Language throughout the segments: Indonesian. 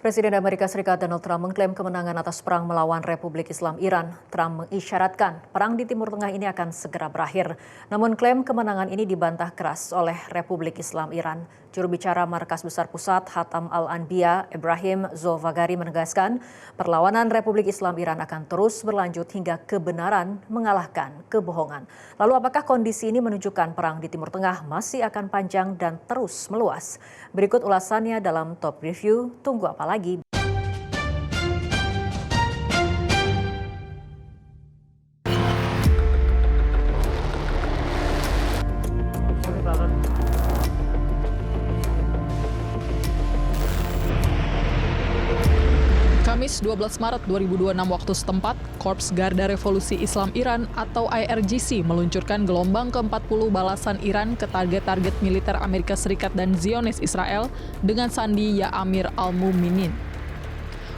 Presiden Amerika Serikat Donald Trump mengklaim kemenangan atas perang melawan Republik Islam Iran. Trump mengisyaratkan perang di Timur Tengah ini akan segera berakhir. Namun klaim kemenangan ini dibantah keras oleh Republik Islam Iran. Juru bicara Markas Besar Pusat Hatam Al-Anbiya, Ibrahim Zolfagari menegaskan perlawanan Republik Islam Iran akan terus berlanjut hingga kebenaran mengalahkan kebohongan. Lalu apakah kondisi ini menunjukkan perang di Timur Tengah masih akan panjang dan terus meluas? Berikut ulasannya dalam Top Review. Tunggu apa lagi? Kamis 12 Maret 2026 waktu setempat, Korps Garda Revolusi Islam Iran atau IRGC meluncurkan gelombang ke-40 balasan Iran ke target-target militer Amerika Serikat dan Zionis Israel dengan sandi Ya Amir Al-Muminin.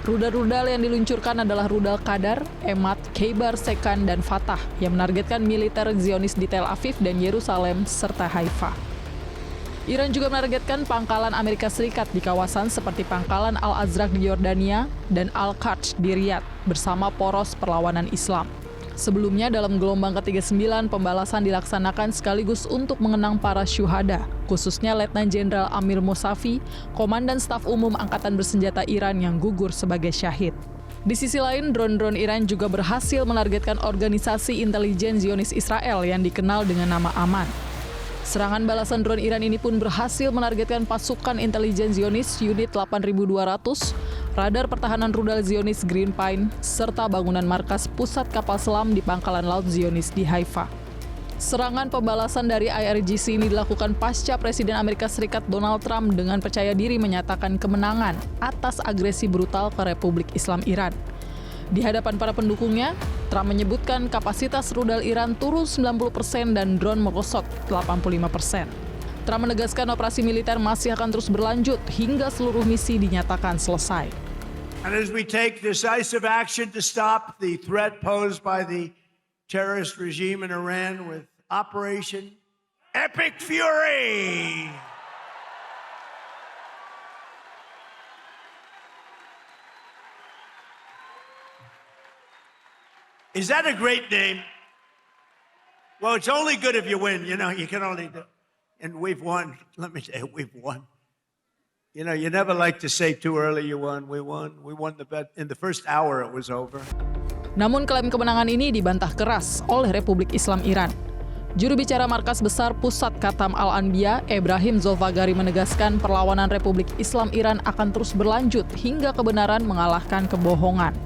Rudal-rudal yang diluncurkan adalah rudal Qadar, Emat, Khaybar, Sekan, dan Fatah yang menargetkan militer Zionis di Tel Aviv dan Yerusalem serta Haifa. Iran juga menargetkan pangkalan Amerika Serikat di kawasan seperti pangkalan Al-Azraq di Yordania dan Al-Qarj di Riyadh bersama poros perlawanan Islam. Sebelumnya dalam gelombang ke-39 pembalasan dilaksanakan sekaligus untuk mengenang para syuhada, khususnya Letnan Jenderal Amir Mousavi, Komandan Staf Umum Angkatan Bersenjata Iran yang gugur sebagai syahid. Di sisi lain, drone-drone Iran juga berhasil menargetkan organisasi intelijen Zionis Israel yang dikenal dengan nama Aman. Serangan balasan drone Iran ini pun berhasil menargetkan pasukan intelijen Zionis unit 8200, radar pertahanan rudal Zionis Green Pine, serta bangunan markas pusat kapal selam di pangkalan laut Zionis di Haifa. Serangan pembalasan dari IRGC ini dilakukan pasca Presiden Amerika Serikat Donald Trump dengan percaya diri menyatakan kemenangan atas agresi brutal ke Republik Islam Iran. Di hadapan para pendukungnya, Trump menyebutkan kapasitas rudal Iran turun 90% dan drone merosot 85%. Trump menegaskan operasi militer masih akan terus berlanjut hingga seluruh misi dinyatakan selesai. And as we take decisive action to stop the threat posed by the terrorist regime in Iran with Operation Epic Fury. Is that a great name? Well, it's only good if you win. You know, you can only do. And we've won. Let me tell you, we've won. You know, you never like to say too early you won. We won. We won the bet. In the first hour, it was over. Namun klaim kemenangan ini dibantah keras oleh Republik Islam Iran. Juru bicara Markas Besar Pusat Hatam Al-Anbiya, Ibrahim Zolfagari menegaskan perlawanan Republik Islam Iran akan terus berlanjut hingga kebenaran mengalahkan kebohongan.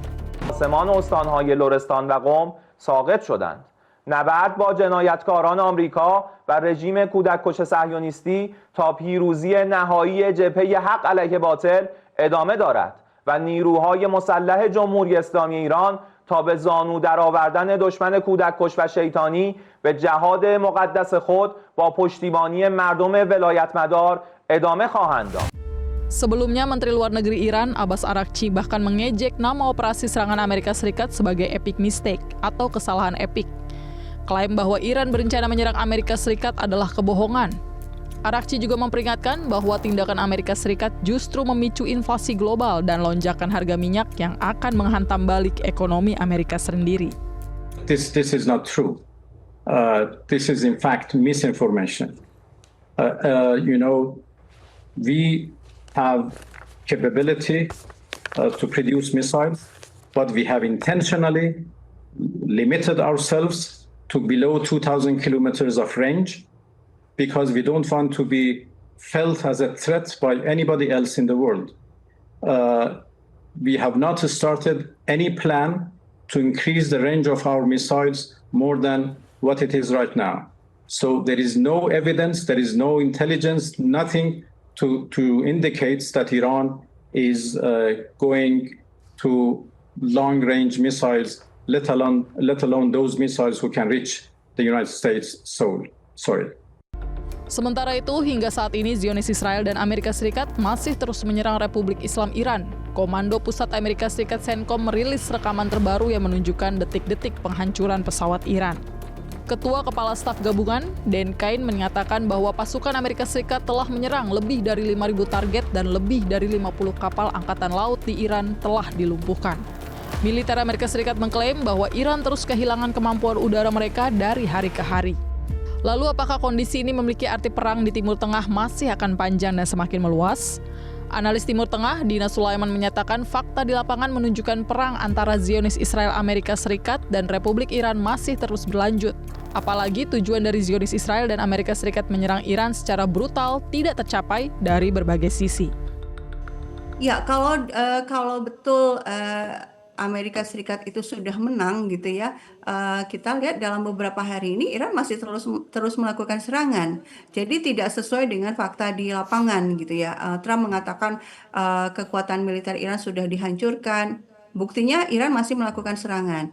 آسمان استانهای لرستان و قم ساقط شدند. نبرد با جنایتکاران آمریکا و رژیم کودککش صهیونیستی تا پیروزی نهایی جبهه حق علیه باطل ادامه دارد و نیروهای مسلح جمهوری اسلامی ایران تا به زانو درآوردن دشمن کودککش و شیطانی به جهاد مقدس خود با پشتیبانی مردم ولایتمدار ادامه خواهند داد. Sebelumnya, Menteri Luar Negeri Iran, Abbas Araghchi, bahkan mengejek nama operasi serangan Amerika Serikat sebagai epic mistake atau kesalahan epik. Klaim bahwa Iran berencana menyerang Amerika Serikat adalah kebohongan. Araghchi juga memperingatkan bahwa tindakan Amerika Serikat justru memicu inflasi global dan lonjakan harga minyak yang akan menghantam balik ekonomi Amerika sendiri. This is not true. This is in fact misinformation. We have capability to produce missiles, but we have intentionally limited ourselves to below 2,000 kilometers of range because we don't want to be felt as a threat by anybody else in the world. We have not started any plan to increase the range of our missiles more than what it is right now. So there is no evidence, there is no intelligence, nothing to indicate that Iran is going to long-range missiles, let alone those missiles who can reach the United States soil. Sementara itu, hingga saat ini Zionis Israel dan Amerika Serikat masih terus menyerang Republik Islam Iran. Komando Pusat Amerika Serikat CENTCOM merilis rekaman terbaru yang menunjukkan detik-detik penghancuran pesawat Iran. Ketua Kepala Staf Gabungan, Dan Cain, menyatakan bahwa pasukan Amerika Serikat telah menyerang lebih dari 5.000 target dan lebih dari 50 kapal angkatan laut di Iran telah dilumpuhkan. Militer Amerika Serikat mengklaim bahwa Iran terus kehilangan kemampuan udara mereka dari hari ke hari. Lalu apakah kondisi ini memiliki arti perang di Timur Tengah masih akan panjang dan semakin meluas? Analis Timur Tengah, Dina Sulaiman, menyatakan fakta di lapangan menunjukkan perang antara Zionis Israel Amerika Serikat dan Republik Iran masih terus berlanjut. Apalagi tujuan dari Zionis Israel dan Amerika Serikat menyerang Iran secara brutal tidak tercapai dari berbagai sisi. Ya, kalau betul Amerika Serikat itu sudah menang gitu ya, kita lihat dalam beberapa hari ini Iran masih terus melakukan serangan. Jadi tidak sesuai dengan fakta di lapangan gitu ya. Trump mengatakan kekuatan militer Iran sudah dihancurkan. Buktinya Iran masih melakukan serangan.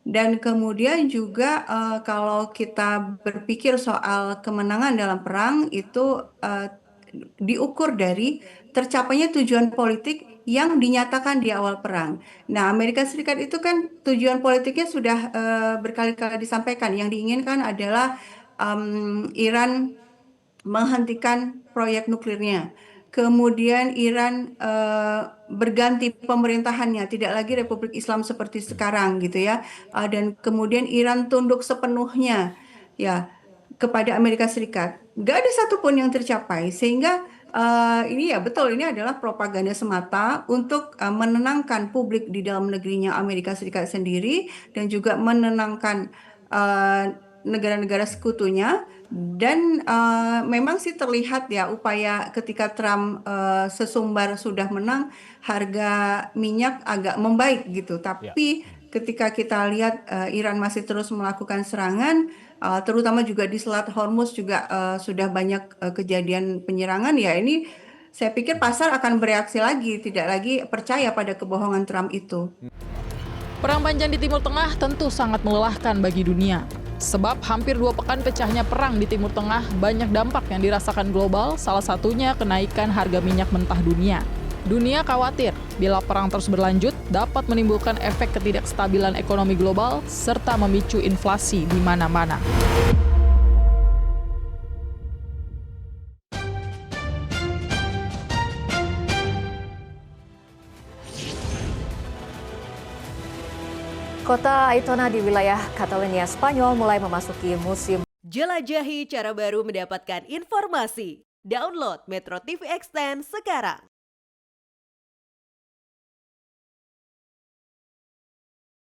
Dan kemudian juga kalau kita berpikir soal kemenangan dalam perang itu diukur dari tercapainya tujuan politik yang dinyatakan di awal perang. Nah, Amerika Serikat itu kan tujuan politiknya sudah berkali-kali disampaikan. Yang diinginkan adalah Iran menghentikan proyek nuklirnya. Kemudian Iran berganti pemerintahannya, tidak lagi Republik Islam seperti sekarang gitu ya. Dan kemudian Iran tunduk sepenuhnya ya kepada Amerika Serikat. Gak ada satupun yang tercapai, sehingga ini ya betul, ini adalah propaganda semata untuk menenangkan publik di dalam negerinya Amerika Serikat sendiri dan juga menenangkan negara-negara sekutunya. Dan memang sih terlihat ya upaya ketika Trump sesumbar sudah menang, harga minyak agak membaik gitu. Tapi ketika kita lihat Iran masih terus melakukan serangan, terutama juga di Selat Hormuz juga sudah banyak kejadian penyerangan, ya ini saya pikir pasar akan bereaksi lagi, tidak lagi percaya pada kebohongan Trump itu. Perang panjang di Timur Tengah tentu sangat melelahkan bagi dunia. Sebab hampir 2 pekan pecahnya perang di Timur Tengah, banyak dampak yang dirasakan global, salah satunya kenaikan harga minyak mentah dunia. Dunia khawatir bila perang terus berlanjut dapat menimbulkan efek ketidakstabilan ekonomi global serta memicu inflasi di mana-mana. Kota Aitona di wilayah Catalonia, Spanyol mulai memasuki musim. Jelajahi cara baru mendapatkan informasi. Download Metro TV Extend sekarang.